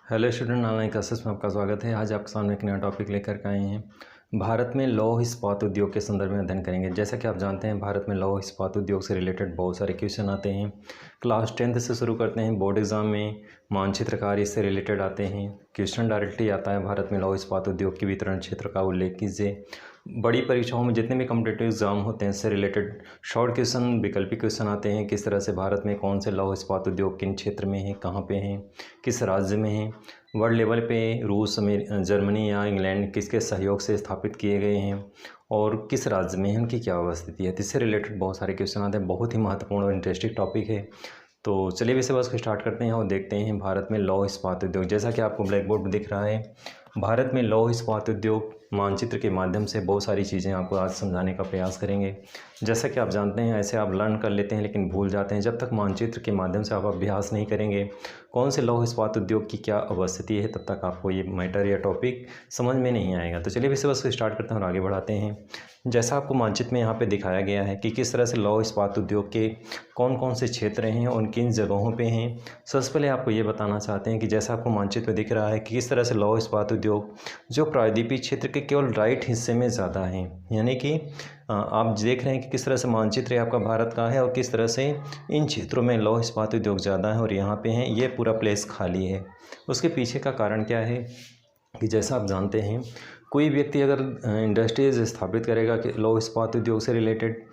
Hello student, online classes में आपका स्वागत है। आज आपके सामने एक नया टॉपिक लेकर के आए हैं। भारत में लौह इस्पात उद्योग के संदर्भ में अध्ययन करेंगे। जैसा कि आप जानते हैं, भारत में लौह इस्पात उद्योग से रिलेटेड बहुत सारे क्वेश्चन आते हैं। क्लास 10th से शुरू करते हैं, बोर्ड एग्जाम में मानचित्र कार्य से रिलेटेड आते हैं। क्वेश्चन डायरेक्टली आता है, भारत में लौह इस्पात उद्योग के वितरण क्षेत्र का उल्लेख कीजिए। बड़ी परीक्षाओं में जितने भी कॉम्पिटिटिव एग्जाम होते हैं इससे रिलेटेड शॉर्ट क्वेश्चन, वैकल्पिक क्वेश्चन आते हैं। किस तरह से भारत में कौन से लौह इस्पात उद्योग किन क्षेत्र में है, कहाँ पे हैं, किस राज्य में हैं, वर्ल्ड लेवल पे रूस में, जर्मनी या इंग्लैंड किसके सहयोग से स्थापित किए गए हैं और किस राज्य में है, उनकी क्या अवस्थिति है। तो इससे रिलेटेड बहुत सारे क्वेश्चन आते हैं। बहुत ही महत्वपूर्ण और इंटरेस्टिंग टॉपिक है। तो चलिए इसे बस स्टार्ट करते हैं और देखते हैं भारत में लौह इस्पात उद्योग। जैसा कि आपको ब्लैक बोर्ड पर दिख रहा है, भारत में लौह इस्पात उद्योग मानचित्र के माध्यम से बहुत सारी चीज़ें आपको आज समझाने का प्रयास करेंगे। जैसा कि आप जानते हैं, ऐसे आप लर्न कर लेते हैं लेकिन भूल जाते हैं। जब तक मानचित्र के माध्यम से आप अभ्यास नहीं करेंगे कौन से लौह इस्पात उद्योग की क्या अवस्थिति है, तब तक आपको ये मैटर या टॉपिक समझ में नहीं आएगा। तो चलिए इसे बस स्टार्ट करते हैं और आगे बढ़ाते हैं। जैसा आपको मानचित्र में यहाँ पे दिखाया गया है कि किस तरह से लौह इस्पात उद्योग के कौन कौन से क्षेत्र हैं और किन जगहों पे हैं। सबसे पहले आपको ये बताना चाहते हैं कि जैसा आपको मानचित्र में दिख रहा है कि किस तरह से लौह इस्पात उद्योग जो प्रायद्वीपीय क्षेत्र के केवल राइट हिस्से में ज़्यादा है। यानी कि आप देख रहे हैं कि किस तरह से मानचित्र आपका भारत का है और किस तरह से इन क्षेत्रों में लौह इस्पात उद्योग ज़्यादा है और यहाँ पे हैं, ये पूरा प्लेस खाली है। उसके पीछे का कारण क्या है कि जैसा आप जानते हैं, कोई व्यक्ति अगर इंडस्ट्रीज स्थापित करेगा कि लौह इस्पात उद्योग से रिलेटेड,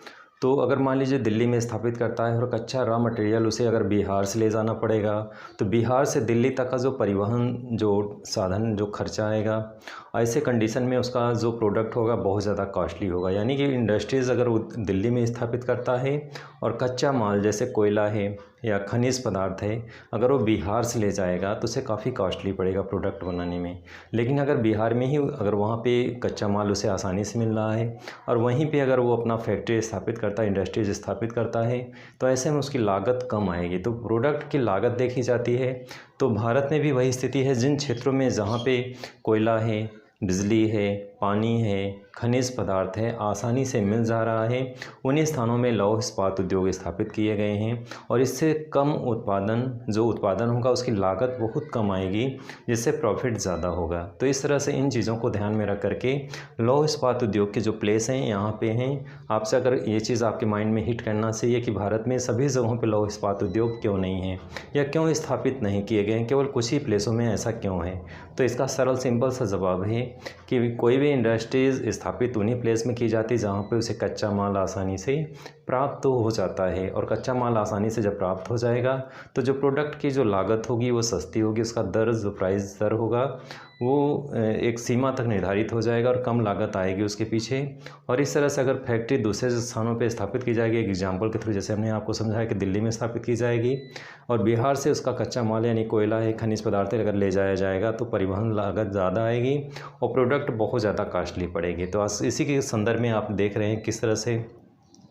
तो अगर मान लीजिए दिल्ली में स्थापित करता है और कच्चा रॉ मटेरियल उसे अगर बिहार से ले जाना पड़ेगा, तो बिहार से दिल्ली तक का जो परिवहन जो साधन जो खर्चा आएगा, ऐसे कंडीशन में उसका जो प्रोडक्ट होगा बहुत ज़्यादा कॉस्टली होगा। यानी कि इंडस्ट्रीज़ अगर वो दिल्ली में स्थापित करता है और कच्चा माल जैसे कोयला है या खनिज पदार्थ है, अगर वो बिहार से ले जाएगा तो उसे काफ़ी कॉस्टली पड़ेगा प्रोडक्ट बनाने में। लेकिन अगर बिहार में ही अगर वहाँ पे कच्चा माल उसे आसानी से मिल रहा है और वहीं पे अगर वो अपना फैक्ट्री स्थापित करता है, इंडस्ट्रीज स्थापित करता है, तो ऐसे में उसकी लागत कम आएगी। तो प्रोडक्ट की लागत देखी जाती है। तो भारत में भी वही स्थिति है। जिन क्षेत्रों में जहाँ पे कोयला है, बिजली है, पानी है, खनिज पदार्थ है, आसानी से मिल जा रहा है, उन्हीं स्थानों में लौह इस्पात उद्योग स्थापित किए गए हैं और इससे कम उत्पादन जो उत्पादन होगा उसकी लागत बहुत कम आएगी, जिससे प्रॉफिट ज़्यादा होगा। तो इस तरह से इन चीज़ों को ध्यान में रख करके लौह इस्पात उद्योग के जो प्लेस हैं यहाँ पे हैं। आपसे अगर ये चीज़ आपके माइंड में हिट करना चाहिए कि भारत में सभी जगहों पर लौह इस्पात उद्योग क्यों नहीं हैं या क्यों स्थापित नहीं किए गए हैं, केवल कुछ ही प्लेसों में ऐसा क्यों है। तो इसका सरल सिंपल सा जवाब है कि कोई भी इंडस्ट्रीज़ स्थापित उन्हीं प्लेस में की जाती है जहाँ पे उसे कच्चा माल आसानी से प्राप्त हो जाता है। और कच्चा माल आसानी से जब प्राप्त हो जाएगा तो जो प्रोडक्ट की जो लागत होगी वो सस्ती होगी, उसका दर जो प्राइस दर होगा वो एक सीमा तक निर्धारित हो जाएगा और कम लागत आएगी उसके पीछे। और इस तरह से अगर फैक्ट्री दूसरे स्थानों पे स्थापित की जाएगी, एक एग्जांपल के थ्रू जैसे हमने आपको समझाया कि दिल्ली में स्थापित की जाएगी और बिहार से उसका कच्चा माल यानी कोयला है, खनिज पदार्थ अगर ले जाया जाएगा तो परिवहन लागत ज़्यादा आएगी और प्रोडक्ट बहुत ज़्यादा कॉस्टली पड़ेगी। तो इसी के संदर्भ में आप देख रहे हैं किस तरह से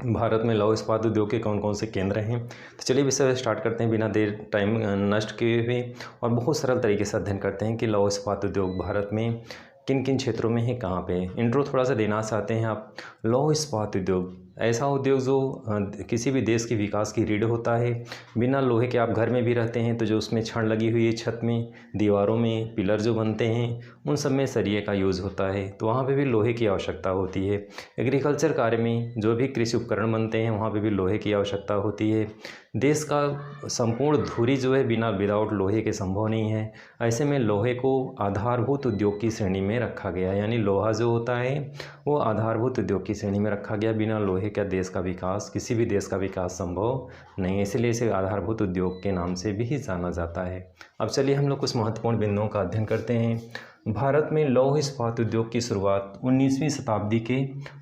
भारत में लौह इस्पात उद्योग के कौन कौन से केंद्र हैं। तो चलिए इसे स्टार्ट करते हैं बिना देर टाइम नष्ट किए हुए और बहुत सरल तरीके से अध्ययन करते हैं कि लौह इस्पात उद्योग भारत में किन किन क्षेत्रों में है, कहाँ पे। इंट्रो थोड़ा सा देना चाहते हैं आप। लौह इस्पात उद्योग ऐसा उद्योग जो किसी भी देश के विकास की रीढ़ होता है। बिना लोहे के आप घर में भी रहते हैं तो जो उसमें छड़ लगी हुई है, छत में, दीवारों में पिलर जो बनते हैं, उन सब में सरिये का यूज़ होता है, तो वहाँ पे भी लोहे की आवश्यकता होती है। एग्रीकल्चर कार्य में जो भी कृषि उपकरण बनते हैं वहाँ पे भी लोहे की आवश्यकता होती है। देश का संपूर्ण धुरी जो है बिना विदाउट लोहे के संभव नहीं है। ऐसे में लोहे को आधारभूत उद्योग की श्रेणी में रखा गया, यानी लोहा जो होता है वो आधारभूत उद्योग की श्रेणी में रखा गया। बिना लोहे का देश का विकास, किसी भी देश का विकास संभव नहीं है, इसलिए इसे आधारभूत उद्योग के नाम से भी जाना जाता है। अब चलिए हम लोग कुछ महत्वपूर्ण बिंदुओं का अध्ययन करते हैं। भारत में लौह इस्पात उद्योग की शुरुआत 19वीं शताब्दी के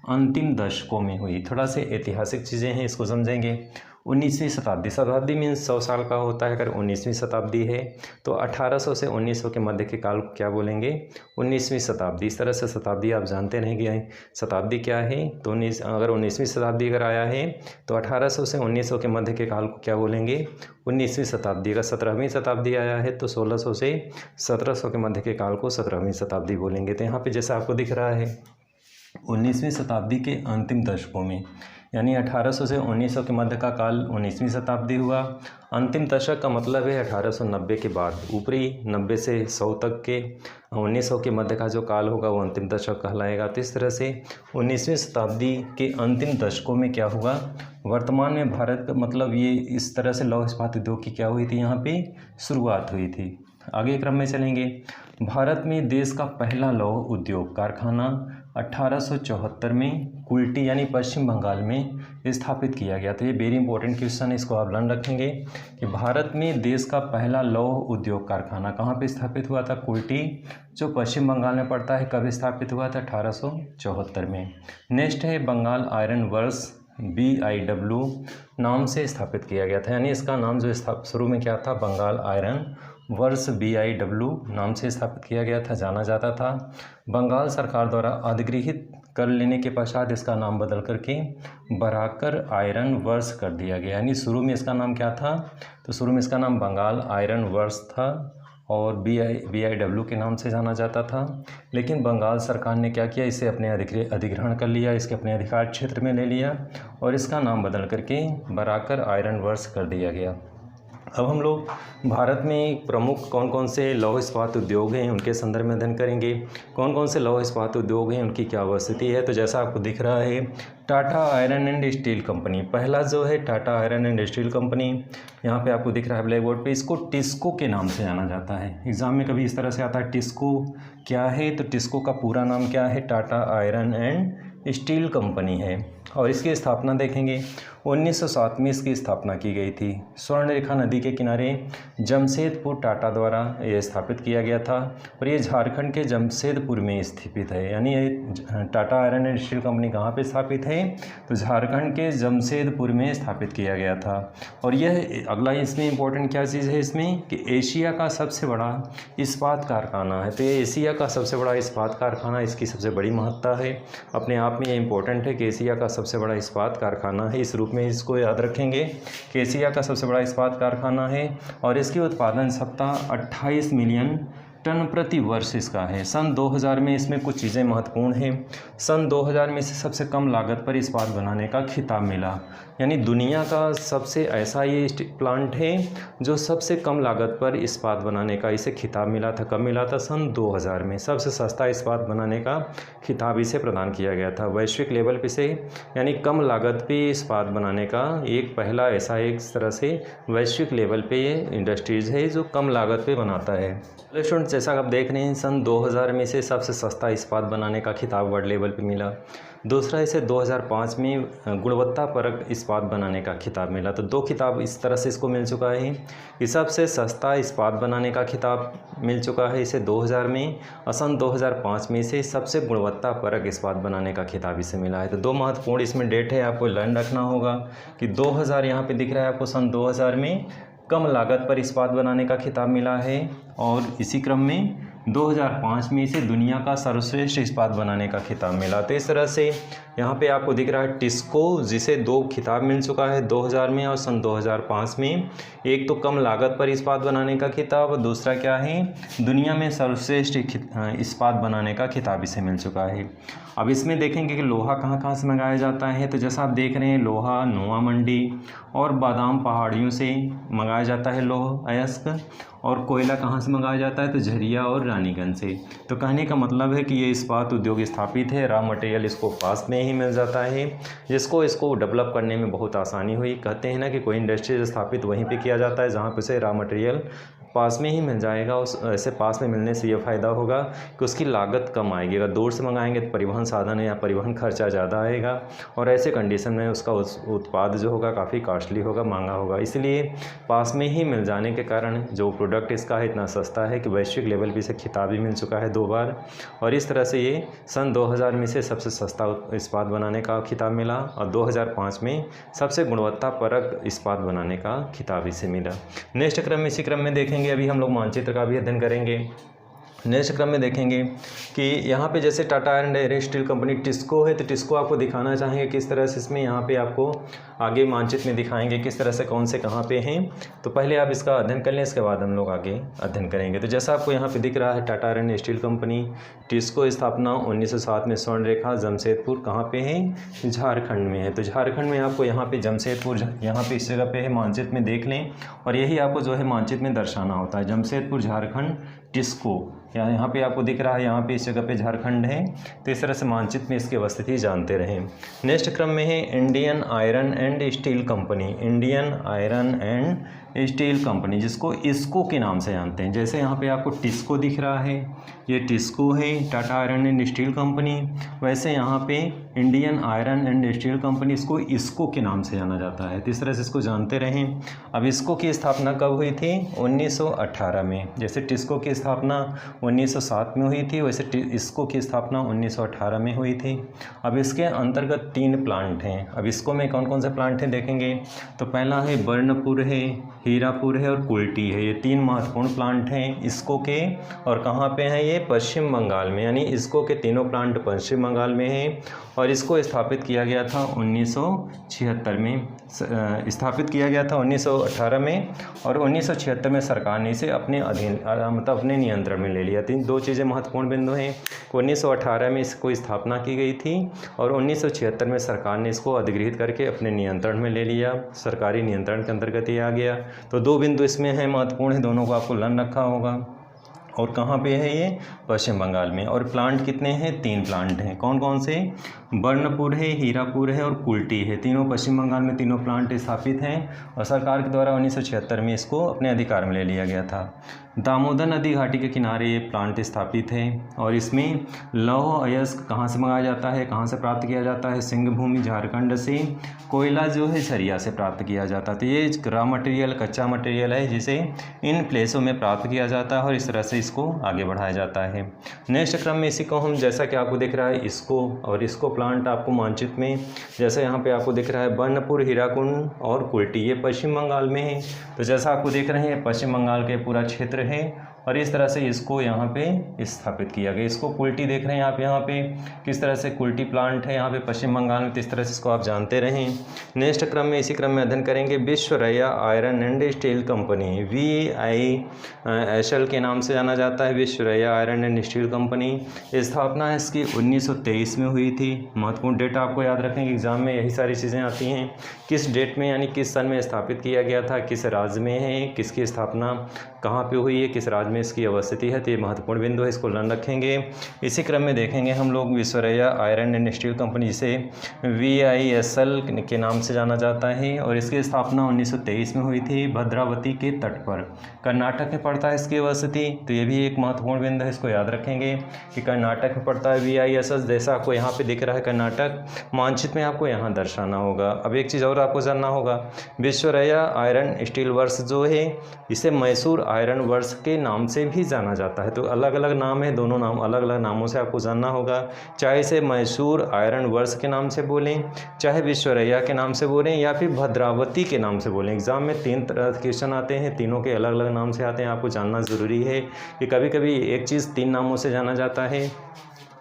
अंतिम दशकों में हुई। थोड़ा से ऐतिहासिक चीज़ें हैं, इसको समझेंगे। 19वीं शताब्दी, शताब्दी मीन्स 100 साल का होता है। अगर 19वीं शताब्दी है तो 1800 से 1900 के मध्य के काल को क्या बोलेंगे, 19वीं शताब्दी। इस तरह से शताब्दी आप जानते रहेंगे शताब्दी क्या है। तो अगर 19वीं शताब्दी अगर आया है तो 1800 से 1900 के मध्य के काल को क्या बोलेंगे, 19वीं शताब्दी। अगर 17वीं शताब्दी आया है तो 1600 से 1700 के मध्य के काल को 17वीं शताब्दी बोलेंगे। तो यहाँ पे जैसा आपको दिख रहा है 19वीं शताब्दी के अंतिम दशकों में यानी 1800 से 1900 के मध्य का काल 19वीं शताब्दी हुआ। अंतिम दशक का मतलब है 1890 के बाद, ऊपरी 90 से 100 तक के 1900 के मध्य का जो काल होगा वो अंतिम दशक कहलाएगा। तो इस तरह से 19वीं शताब्दी के अंतिम दशकों में क्या हुआ, वर्तमान में भारत का मतलब ये इस तरह से लौह इस्पात उद्योग की क्या हुई थी, यहाँ पे शुरुआत हुई थी। आगे क्रम में चलेंगे। भारत में देश का पहला लौह उद्योग कारखाना 1874 में कुल्टी यानी पश्चिम बंगाल में स्थापित किया गया। तो ये वेरी इंपॉर्टेंट क्वेश्चन है, इसको आप लर्न रखेंगे कि भारत में देश का पहला लौह उद्योग कारखाना कहाँ पे स्थापित हुआ था, कुल्टी, जो पश्चिम बंगाल में पड़ता है। कब स्थापित हुआ था, 1874 में। नेक्स्ट है बंगाल आयरन वर्क्स, BIW नाम से स्थापित किया गया था, यानी इसका नाम जो शुरू में क्या था, बंगाल आयरन वर्ष BIW नाम से स्थापित किया गया था, जाना जाता था। बंगाल सरकार द्वारा अधिगृहित कर लेने के पश्चात इसका नाम बदल करके बराकर आयरन वर्क्स कर दिया गया। यानी शुरू में इसका नाम क्या था, तो शुरू में इसका नाम बंगाल आयरन वर्क्स था और BIW के नाम से जाना जाता था। लेकिन बंगाल सरकार ने क्या किया, इसे अपने अधिग्रहण कर लिया, इसके अपने अधिकार क्षेत्र में ले लिया और इसका नाम बदल करके बराकर आयरन वर्क्स कर दिया गया। अब हम लोग भारत में प्रमुख कौन कौन से लौह इस्पात उद्योग हैं उनके संदर्भ में अध्ययन करेंगे। कौन कौन से लौह इस्पात उद्योग हैं, उनकी क्या अवस्थिति है। तो जैसा आपको दिख रहा है, Tata iron and steel company पहला जो है, Tata iron and steel company, यहाँ पे आपको दिख रहा है ब्लैक बोर्ड पे, इसको टिस्को के नाम से जाना जाता है। एग्जाम में कभी इस तरह से आता है, टिस्को क्या है, तो टिस्को का पूरा नाम क्या है, Tata iron and steel company है। और इसकी स्थापना देखेंगे 1907 में इसकी स्थापना की गई थी। स्वर्णरेखा नदी के किनारे जमशेदपुर टाटा द्वारा यह स्थापित किया गया था और ये झारखंड के जमशेदपुर में स्थित है। यानी ये Tata iron and steel company कहाँ पे स्थापित है, तो झारखंड के जमशेदपुर में स्थापित किया गया था। और यह अगला इसमें इम्पोर्टेंट क्या चीज़ है इसमें, कि एशिया का सबसे बड़ा इस्पात कारखाना है। तो ये एशिया का सबसे बड़ा इस्पात कारखाना, इसकी सबसे बड़ी महत्ता है। अपने आप में ये इम्पोर्टेंट है कि एशिया का सबसे बड़ा इस्पात कारखाना है, इस रूप में इसको याद रखेंगे कि एशिया का सबसे बड़ा इस्पात कारखाना है और इसकी उत्पादन क्षमता 28 मिलियन टन प्रति वर्ष इसका है। सन 2000 में इसमें कुछ चीज़ें महत्वपूर्ण हैं। सन 2000 में इसे सबसे कम लागत पर इस्पात बनाने का खिताब मिला, यानी दुनिया का सबसे ऐसा ये प्लांट है जो सबसे कम लागत पर इस्पात बनाने का इसे खिताब मिला था। कब मिला था, सन 2000 में। सबसे सस्ता इस्पात बनाने का खिताब इसे प्रदान किया गया था वैश्विक लेवल पे से, यानी कम लागत पे इस्पात बनाने का एक पहला ऐसा एक तरह से वैश्विक लेवल पे ये इंडस्ट्रीज़ है जो कम लागत पे बनाता है। स्टूडेंट जैसा आप देख रहे हैं, सन 2000 में से सबसे सस्ता इस्पात बनाने का खिताब वर्ल्ड लेवल पे मिला। दूसरा इसे 2005 में गुणवत्तापरक इस्पात बनाने का खिताब मिला। तो दो खिताब इस तरह से इसको मिल चुका है कि सबसे सस्ता इस्पात बनाने का खिताब मिल चुका है इसे 2000 में, और सन 2005 में इसे सबसे गुणवत्तापरक इस्पात बनाने का खिताब इसे मिला है। तो दो महत्वपूर्ण इसमें डेट है, आपको लर्न रखना होगा कि 2000 यहाँ पे दिख रहा है आपको, सन 2000 में कम लागत पर इस्पात बनाने का खिताब मिला है और इसी क्रम में 2005 में इसे दुनिया का सर्वश्रेष्ठ इस्पात बनाने का खिताब मिला। तो इस तरह से यहाँ पे आपको दिख रहा है टिस्को, जिसे दो खिताब मिल चुका है 2000 में और सन 2005 में। एक तो कम लागत पर इस्पात बनाने का खिताब और दूसरा क्या है, दुनिया में सर्वश्रेष्ठ इस्पात बनाने का खिताब इसे मिल चुका है। अब इसमें देखेंगे कि लोहा कहाँ कहाँ से मंगाया जाता है। तो जैसा आप देख रहे हैं, लोहा नुआ मंडी और बादाम पहाड़ियों से मंगाया जाता है लोह अयस्क, और कोयला कहाँ से मंगाया जाता है, तो झरिया और रानीगंज से। तो कहने का मतलब है कि ये इस्पात उद्योग स्थापित है, रॉ मटेरियल इसको पास में ही मिल जाता है, जिसको इसको डेवलप करने में बहुत आसानी हुई। कहते हैं ना कि कोई इंडस्ट्री स्थापित वहीं पे किया जाता है जहाँ पे उसे रॉ मटेरियल पास में ही मिल जाएगा। उस ऐसे पास में मिलने से ये फ़ायदा होगा कि उसकी लागत कम आएगी। अगर दूर से मंगाएंगे तो परिवहन साधन या परिवहन खर्चा ज़्यादा आएगा और ऐसे कंडीशन में उसका उत्पाद जो होगा काफ़ी कॉस्टली होगा, महंगा होगा। इसलिए पास में ही मिल जाने के कारण जो प्रोडक्ट इसका है इतना सस्ता है कि वैश्विक लेवल पे इसे खिताब भी मिल चुका है 2 बार। और इस तरह से ये सन 2000 में से सबसे सस्ता इस्पात बनाने का खिताब मिला और 2005 में सबसे गुणवत्तापरक इस्पात बनाने का खिताब इसे मिला। नेक्स्ट क्रम में इसी क्रम में देखेंगे, अभी हम लोग मानचित्र का भी अध्ययन करेंगे। नेक्स्ट क्रम में देखेंगे कि यहाँ पे जैसे Tata iron steel company TISCO है, तो टिस्को आपको दिखाना चाहेंगे किस तरह से इसमें यहाँ पे आपको आगे मानचित्र में दिखाएंगे किस तरह से कौन से कहाँ पे हैं। तो पहले आप इसका अध्ययन कर लें, इसके बाद हम लोग आगे अध्ययन करेंगे। तो जैसा आपको यहाँ पे दिख रहा है Tata iron steel company, TISCO स्थापना 1907 में, स्वर्ण रेखा जमशेदपुर कहाँ पे है, झारखंड में है। तो झारखंड में आपको यहाँ पे जमशेदपुर यहाँ पे इस जगह पे है, मानचित्र में देख लें और यही आपको जो है मानचित्र में दर्शाना होता है। जमशेदपुर झारखंड टिस्को यहाँ पे आपको दिख रहा है, यहाँ पे इस जगह पे झारखंड है। तो इस तरह से मानचित्र में इसकी अवस्थिति जानते रहें। नेक्स्ट क्रम में है Indian iron and steel company, Indian iron and steel company, जिसको इसको के नाम से जानते हैं। जैसे यहाँ पे आपको टिस्को दिख रहा है, ये टिस्को है Tata iron and steel company, वैसे यहाँ पे Indian iron and steel company इसको इसको के नाम से जाना जाता है। तो इस तरह से इसको जानते रहें। अब इसको की स्थापना कब हुई थी, 1918 में। जैसे टिस्को की स्थापना 1907 में हुई थी, वैसे इसको की स्थापना 1918 में हुई थी। अब इसके अंतर्गत 3 प्लांट हैं। अब इसको में कौन कौन से प्लांट हैं देखेंगे। तो पहला है बर्नपुर है, हीरापुर है और कुल्टी है। ये 3 महत्वपूर्ण प्लांट हैं इसको के, और कहाँ पे हैं ये, पश्चिम बंगाल में। यानी इसको के तीनों प्लांट पश्चिम बंगाल में हैं और इसको स्थापित किया गया था 1976 में, स्थापित किया गया था 1918 में, और 1976 में सरकार ने इसे अपने अधीन मतलब अपने नियंत्रण में ले लिया। 2 चीज़ें महत्वपूर्ण बिंदु हैं। 1918 में इसको स्थापना की गई थी और 1976 में सरकार ने इसको अधिगृहित करके अपने नियंत्रण में ले लिया, सरकारी नियंत्रण के अंतर्गत ये आ गया। तो 2 बिंदु इसमें हैं, महत्वपूर्ण है, दोनों को आपको लन रखा होगा। और कहाँ पे है ये, पश्चिम बंगाल में। और प्लांट कितने हैं, 3 प्लांट हैं। कौन कौन से, बर्नपुर है, हीरापुर है और कुल्टी है। तीनों पश्चिम बंगाल में तीनों प्लांट स्थापित हैं और सरकार के द्वारा 1976 में इसको अपने अधिकार में ले लिया गया था। दामोदर नदी घाटी के किनारे ये प्लांट स्थापित है और इसमें लौह अयस्क कहाँ से मंगाया जाता है, कहाँ से प्राप्त किया जाता है, सिंहभूमि झारखंड से। कोयला जो है सरिया से प्राप्त किया जाता है। तो ये रॉ मटेरियल, कच्चा मटेरियल है जिसे इन प्लेसों में प्राप्त किया जाता है और इस तरह से इसको आगे बढ़ाया जाता है। नेक्स्ट क्रम में इसी को हम, जैसा कि आपको दिख रहा है इसको और इसको प्लांट आपको मानचित्र में, जैसे यहाँ पे आपको दिख रहा है बर्नपुर, हीराकुंड और कुल्टी, ये पश्चिम बंगाल में है। तो जैसा आपको देख रहे हैं पश्चिम बंगाल के पूरा क्षेत्र है और इस तरह से इसको यहाँ पे स्थापित किया गया। इसको कुल्टी देख रहे हैं आप, यहाँ पे किस तरह से कुल्टी प्लांट है यहाँ पे पश्चिम बंगाल में। तो इस तरह से इसको आप जानते रहें। नेक्स्ट क्रम में इसी क्रम में अध्ययन करेंगे Visvesvaraya iron and steel company, VISL के नाम से जाना जाता है, Visvesvaraya iron and steel company. स्थापना इसकी 1923 में हुई थी। महत्वपूर्ण डेट आपको याद रखेंगे, एग्जाम में यही सारी चीज़ें आती हैं। किस डेट में यानी किस सन में स्थापित किया गया था, किस राज्य में है, किसकी स्थापना कहाँ पे हुई है, किस राज्य में इसकी अवस्थिति है। तो ये महत्वपूर्ण बिंदु है, इसको लन रखेंगे। इसी क्रम में देखेंगे हम लोग Visvesvaraya iron and steel company, जिसे VISL के नाम से जाना जाता है और इसकी स्थापना 1923 में हुई थी भद्रावती के तट पर, कर्नाटक में पड़ता है इसकी अवस्थिति। तो ये भी एक महत्वपूर्ण बिंदु है, इसको याद रखेंगे कि कर्नाटक में पड़ता है VISL। जैसा आपको यहाँ पे दिख रहा है कर्नाटक, मानचित्र में आपको यहाँ दर्शाना होगा। अब एक चीज़ और आपको जानना होगा, विश्वरैया आयरन स्टील वर्क्स जो है इसे मैसूर आयरन वर्क्स के नाम से भी जाना जाता है। तो अलग अलग नाम है, दोनों नाम अलग अलग नामों से आपको जानना होगा। चाहे इसे मैसूर आयरन वर्क्स के नाम से बोलें, चाहे विश्वरैया के नाम से बोलें या फिर भद्रावती के नाम से बोलें। एग्जाम में 3 तरह के क्वेश्चन आते हैं, तीनों के अलग अलग नाम से आते हैं। आपको जानना ज़रूरी है कि कभी कभी एक चीज़ 3 नामों से जाना जाता है।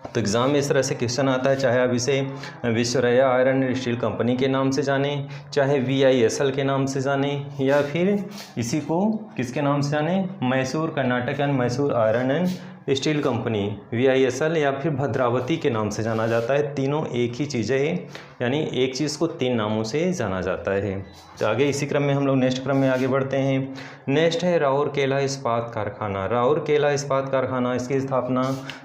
तो एग्ज़ाम में इस तरह से क्वेश्चन आता है, चाहे आप इसे Visvesvaraya iron and steel company के नाम से जानें, चाहे VISL के नाम से जानें, या फिर इसी को किसके नाम से जानें, Mysore Karnataka and Mysore iron and steel company VISL, या फिर भद्रावती के नाम से जाना जाता है। तीनों एक ही चीज़ें हैं, यानी एक चीज़ को 3 नामों से जाना जाता है। तो आगे इसी क्रम में हम लोग नेक्स्ट क्रम में आगे बढ़ते हैं। नेक्स्ट है राउरकेला इस्पात कारखाना। राउरकेला इस्पात कारखाना, इसकी स्थापना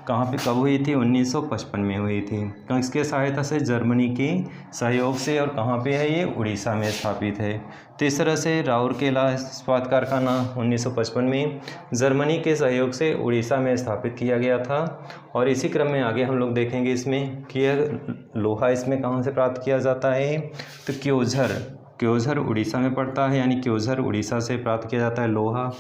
कहाँ पे कब हुई थी, 1955 में हुई थी। इसके सहायता से जर्मनी के सहयोग से, और कहाँ पे है ये, उड़ीसा में स्थापित है। तो इस तरह से राउरकेला इस्पात कारखाना 1955 में जर्मनी के सहयोग से उड़ीसा में स्थापित किया गया था। और इसी क्रम में आगे हम लोग देखेंगे इसमें कि लोहा इसमें कहाँ से प्राप्त किया जाता है। तो क्योझर उड़ीसा में पड़ता है, यानी क्योझर उड़ीसा से प्राप्त किया जाता है लोहा।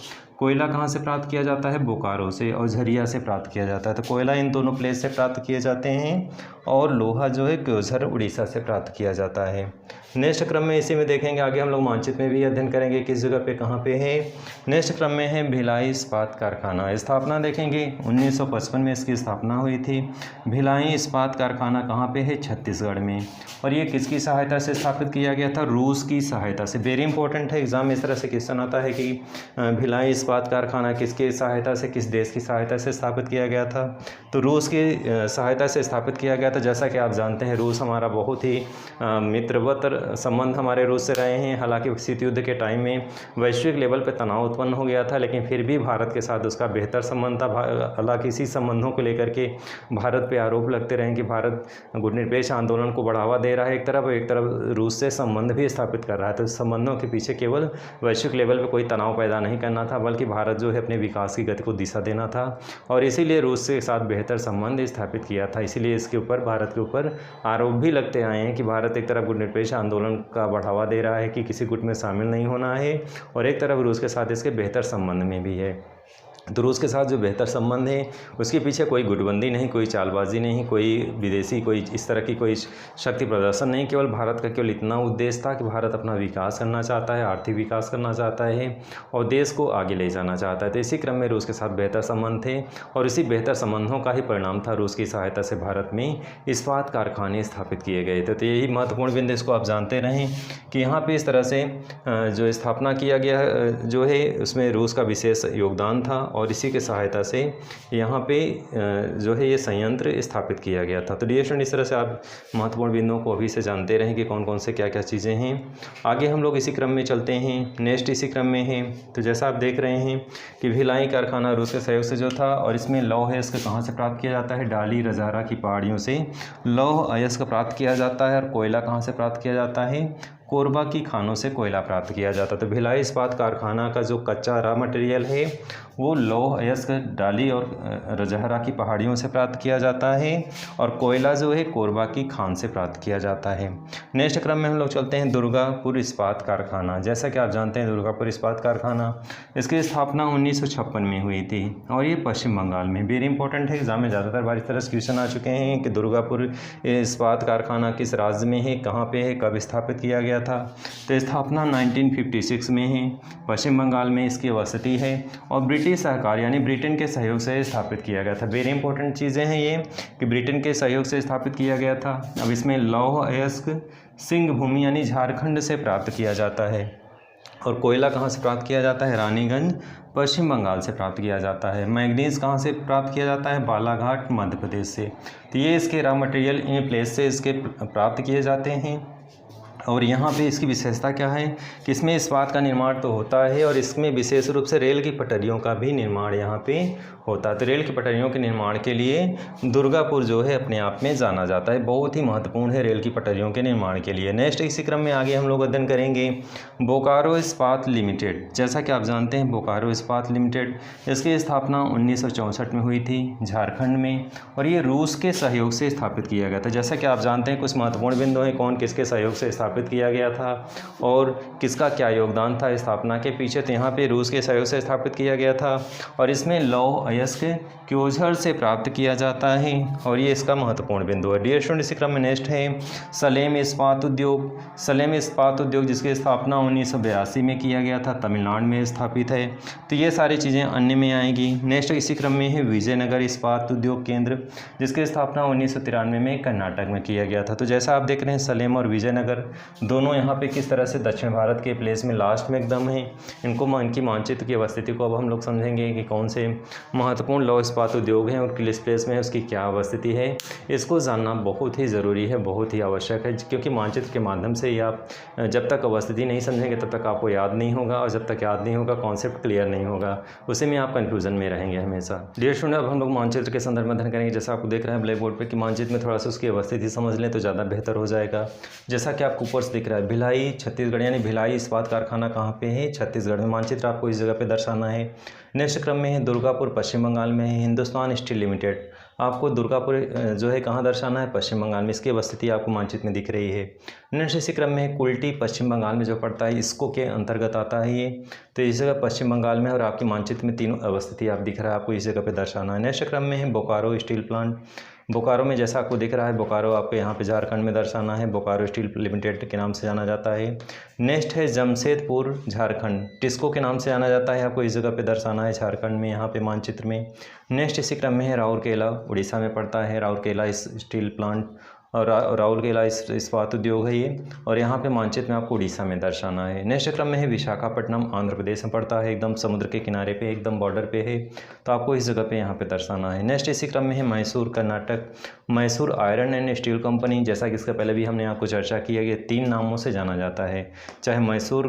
कोयला कहाँ से प्राप्त किया जाता है? बोकारो से और झरिया से प्राप्त किया जाता है। तो कोयला इन दोनों प्लेस से प्राप्त किए जाते हैं और लोहा जो है क्योंझर उड़ीसा से प्राप्त किया जाता है। नेक्स्ट क्रम में इसी में देखेंगे, आगे हम लोग मानचित्र में भी अध्ययन करेंगे किस जगह पे कहाँ पे है। नेक्स्ट क्रम में है भिलाई इस्पात कारखाना। स्थापना देखेंगे 1955 में इसकी स्थापना हुई थी। भिलाई इस्पात कारखाना कहाँ पे है? छत्तीसगढ़ में। और ये किसकी सहायता से स्थापित किया गया था? रूस की सहायता से। वेरी इंपॉर्टेंट है, एग्जाम में इस तरह से क्वेश्चन आता है कि भिलाई इस्पात कारखाना किसके सहायता से, किस देश की सहायता से स्थापित किया गया था? तो रूस की सहायता से स्थापित किया गया था। जैसा कि आप जानते हैं रूस हमारा बहुत ही मित्रवत संबंध हमारे रूस से रहे हैं। हालांकि शीत युद्ध के टाइम में वैश्विक लेवल पर तनाव उत्पन्न हो गया था, लेकिन फिर भी भारत के साथ उसका बेहतर संबंध था। हालांकि इसी संबंधों को लेकर के भारत पे आरोप लगते रहे कि भारत गुटनिरपेक्ष आंदोलन को बढ़ावा दे रहा है एक तरफ रूस से संबंध भी स्थापित कर रहा है। तो इस संबंधों के पीछे केवल वैश्विक लेवल पर कोई तनाव पैदा नहीं करना था, बल्कि भारत जो है अपने विकास की गति को दिशा देना था और इसीलिए रूस के साथ बेहतर संबंध स्थापित किया था। इसीलिए इसके ऊपर भारत के ऊपर आरोप भी लगते आए हैं कि भारत एक तरफ गुटनिरपेक्ष आंदोलन का बढ़ावा दे रहा है कि किसी गुट में शामिल नहीं होना है, और एक तरफ रूस के साथ इसके बेहतर संबंध में भी है। तो रूस के साथ जो बेहतर संबंध है उसके पीछे कोई गुटबंदी नहीं, कोई चालबाजी नहीं, कोई विदेशी कोई इस तरह की कोई शक्ति प्रदर्शन नहीं। केवल भारत का केवल इतना उद्देश्य था कि भारत अपना विकास करना चाहता है, आर्थिक विकास करना चाहता है और देश को आगे ले जाना चाहता है। तो इसी क्रम में रूस के साथ बेहतर संबंध थे और इसी बेहतर संबंधों का ही परिणाम था रूस की सहायता से भारत में इस्पात कारखाने स्थापित किए गए थे। तो यही महत्वपूर्ण बिंदु, इसको आप जानते रहें कि यहाँ पर इस तरह से जो स्थापना किया गया जो है उसमें रूस का विशेष योगदान था और इसी के सहायता से यहाँ पे जो है ये संयंत्र स्थापित किया गया था। तो डियर स्टूडेंट, इस तरह से आप महत्वपूर्ण बिंदुओं को अभी से जानते रहें कि कौन कौन से क्या क्या चीज़ें हैं। आगे हम लोग इसी क्रम में चलते हैं। नेक्स्ट इसी क्रम में है, तो जैसा आप देख रहे हैं कि भिलाई कारखाना रूस के सहयोग से जो था, और इसमें लौह अयस्क कहाँ से प्राप्त किया जाता है? डाली रजारा की पहाड़ियों से लौह अयस्क प्राप्त किया जाता है। और कोयला कहाँ से प्राप्त किया जाता है? कोरबा की खानों से कोयला प्राप्त किया जाता। तो भिलाई इस्पात कारखाना का जो कच्चा रॉ मटेरियल है वो लौह अयस्क डाली और रजहरा की पहाड़ियों से प्राप्त किया जाता है और कोयला जो है कोरबा की खान से प्राप्त किया जाता है। नेक्स्ट क्रम में हम लोग चलते हैं दुर्गापुर इस्पात कारखाना। जैसा कि आप जानते हैं दुर्गापुर इस्पात कारखाना, इसकी स्थापना 1956 में हुई थी और ये पश्चिम बंगाल में। वेरी इंपॉर्टेंट है, एग्जाम में ज़्यादातर बार इस तरह से क्वेश्चन आ चुके हैं कि दुर्गापुर इस्पात कारखाना किस राज्य में है, कहाँ पे है, कब स्थापित किया गया था। तो स्थापना 1956 में है, पश्चिम बंगाल में इसकी वसति है और ब्रिटिश सरकार यानी ब्रिटेन के सहयोग से स्थापित किया गया था। वेरी इंपॉर्टेंट चीज़ें हैं ये कि ब्रिटेन के सहयोग से स्थापित किया गया था। अब इसमें लौह अयस्क सिंह भूमि यानी झारखंड से प्राप्त किया जाता है और कोयला कहाँ से प्राप्त किया जाता है? रानीगंज पश्चिम बंगाल से प्राप्त किया जाता है। मैग्नीज कहाँ से प्राप्त किया जाता है? बालाघाट मध्य प्रदेश से। तो ये इसके रॉ मटेरियल इन प्लेस से इसके प्राप्त किए जाते हैं। और यहाँ पे इसकी विशेषता क्या है कि इसमें इस्पात का निर्माण तो होता है और इसमें विशेष रूप से रेल की पटरियों का भी निर्माण यहाँ पे होता है। तो रेल की पटरियों के निर्माण के लिए दुर्गापुर जो है अपने आप में जाना जाता है, बहुत ही महत्वपूर्ण है रेल की पटरियों के निर्माण के लिए। नेक्स्ट इसी क्रम में आगे हम लोग अध्ययन करेंगे बोकारो इस्पात लिमिटेड। जैसा कि आप जानते हैं बोकारो इस्पात लिमिटेड, इसकी स्थापना 1964 में हुई थी झारखंड में और ये रूस के सहयोग से स्थापित किया गया था। जैसा कि आप जानते हैं कुछ महत्वपूर्ण बिंदु हैं, कौन किसके सहयोग से स्थापित किया गया था और किसका क्या योगदान था स्थापना के पीछे। तो यहाँ पे रूस के सहयोग से स्थापित किया गया था और इसमें लौह अयस्क क्योंझर से प्राप्त किया जाता है और ये इसका महत्वपूर्ण बिंदु है। डियर स्टूडेंट, इसी क्रम में नेक्स्ट है सलेम इस्पात उद्योग। सलेम इस्पात उद्योग जिसकी स्थापना 1982 में किया गया था, तमिलनाडु में स्थापित है। तो ये सारी चीज़ें अन्य में आएंगी। नेक्स्ट इसी क्रम में है विजयनगर इस्पात उद्योग केंद्र, जिसकी स्थापना 1993 में कर्नाटक में किया गया था। तो जैसा आप देख रहे हैं सलेम और विजयनगर दोनों यहाँ पे किस तरह से दक्षिण भारत के प्लेस में लास्ट में एकदम है। इनकी मानचित्र की अवस्थिति को अब हम लोग समझेंगे कि कौन से महत्वपूर्ण लौह इस्पात उद्योग हैं और किस प्लेस में है, उसकी क्या अवस्थिति है। इसको जानना बहुत ही ज़रूरी है, बहुत ही आवश्यक है, क्योंकि मानचित्र के माध्यम से ही आप जब तक अवस्थिति नहीं समझेंगे तब तक आपको याद नहीं होगा और जब तक याद नहीं होगा कॉन्सेप्ट क्लियर नहीं होगा, उसी में आप कन्फ्यूजन में रहेंगे हमेशा। डियर स्टूडेंट, अब हम लोग मानचित्र के संदर्भ में अध्ययन करेंगे। जैसा आप देख रहे हैं ब्लैक बोर्ड पर कि मानचित्र में थोड़ा सा उसकी अवस्थिति समझ लें तो ज़्यादा बेहतर हो जाएगा। जैसा कि आपको ऊपर से दिख रहा है भिलाई छत्तीसगढ़, यानी भिलाई इस्पात कारखाना कहाँ पे है? छत्तीसगढ़ में। मानचित्र आपको इस जगह पे दर्शाना है। नेक्स्ट क्रम में है दुर्गापुर, पश्चिम बंगाल में है। हिंदुस्तान स्टील लिमिटेड, आपको दुर्गापुर जो है कहाँ दर्शाना है, पश्चिम बंगाल में, इसकी अवस्थिति आपको मानचित्र में दिख रही है। नेक्स्ट इसी क्रम में है कुल्टी, पश्चिम बंगाल में जो पड़ता है, इसको के अंतर्गत आता है ये, तो इस जगह पश्चिम बंगाल में, और आपके मानचित्र में तीनों अवस्थिति आप दिख रहा है, आपको इस जगह पे दर्शाना है। नेक्स्ट क्रम में है बोकारो स्टील प्लांट, बोकारो में जैसा आपको दिख रहा है, बोकारो आपको यहाँ पे झारखंड में दर्शाना है, बोकारो स्टील लिमिटेड के नाम से जाना जाता है। नेक्स्ट है जमशेदपुर, झारखंड, टिस्को के नाम से जाना जाता है, आपको इस जगह पे दर्शाना है झारखंड में, यहाँ पे मानचित्र में। नेक्स्ट इसी क्रम में है राउरकेला, उड़ीसा में पड़ता है, राउरकेला स्टील प्लांट, और राउरकेला इस्पात उद्योग है ये, और यहाँ पे मानचित्र में आपको उड़ीसा में दर्शाना है। नेक्स्ट क्रम में है विशाखापट्टनम, आंध्र प्रदेश में पड़ता है, एकदम समुद्र के किनारे पे, एकदम बॉर्डर पे है, तो आपको इस जगह पे यहाँ पे दर्शाना है। नेक्स्ट इसी क्रम में है Mysore, Karnataka, Mysore iron and steel company, जैसा कि इसका पहले भी हमने आपको चर्चा किया कि 3 नामों से जाना जाता है, चाहे मैसूर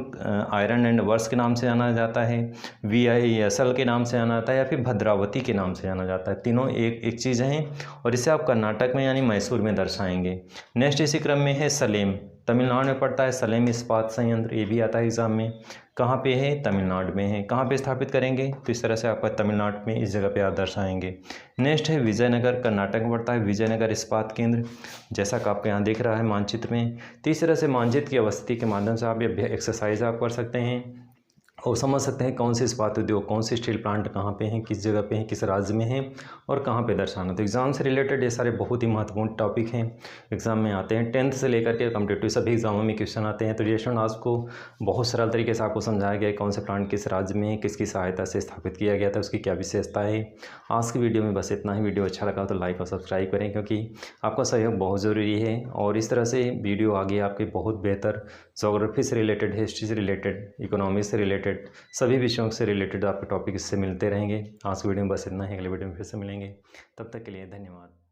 आयरन एंड वर्क्स के नाम से जाना जाता है, VISL के नाम से जाना जाता है, या फिर भद्रावती के नाम से जाना जाता है। तीनों एक चीज़ हैं, और इसे आप कर्नाटक में यानी मैसूर में दर्शाएंगे। नेक्स्ट इसी क्रम में है सलेम, तमिलनाडु में पड़ता है, सलेम इस्पात संयंत्र, ये भी आता है एग्जाम में, कहाँ पे है, तमिलनाडु में है। कहाँ पे स्थापित करेंगे, तो इस तरह से आपका तमिलनाडु में इस जगह पे आप दर्शाएंगे। नेक्स्ट है विजयनगर, कर्नाटक में पड़ता है, विजयनगर इस्पात केंद्र, जैसा कि आपको यहाँ दिख रहा है मानचित्र में। तो इस तरह से मानचित्र की अवस्थिति के माध्यम से आप ये एक्सरसाइज आप कर सकते हैं और समझ सकते हैं कौन से इस्पात उद्योग, कौन से स्टील प्लांट कहाँ पे हैं, किस जगह पे हैं, किस राज्य में हैं, और कहाँ पे दर्शाना। तो एग्ज़ाम से रिलेटेड ये सारे बहुत ही महत्वपूर्ण टॉपिक हैं, एग्ज़ाम में आते हैं। 10th से लेकर के कॉम्पिटिटिव सभी एग्जामों में क्वेश्चन आते हैं। तो ये स्टूडेंट आज को बहुत सरल तरीके से आपको समझाया गया है कौन से प्लांट किस राज्य में, किसकी सहायता से स्थापित किया गया था, उसकी क्या विशेषता है। आज की वीडियो में बस इतना ही। वीडियो अच्छा लगा तो लाइक और सब्सक्राइब करें, क्योंकि आपका सहयोग बहुत ज़रूरी है, और इस तरह से वीडियो आगे आपके बहुत बेहतर ज्योग्राफी से रिलेटेड, हिस्ट्री से रिलेटेड, इकोनॉमिक्स से रिलेटेड, सभी विषयों से रिलेटेड आपके टॉपिक इससे मिलते रहेंगे। आज की वीडियो में बस इतना ही, अगले वीडियो में फिर से मिलेंगे। तब तक के लिए धन्यवाद।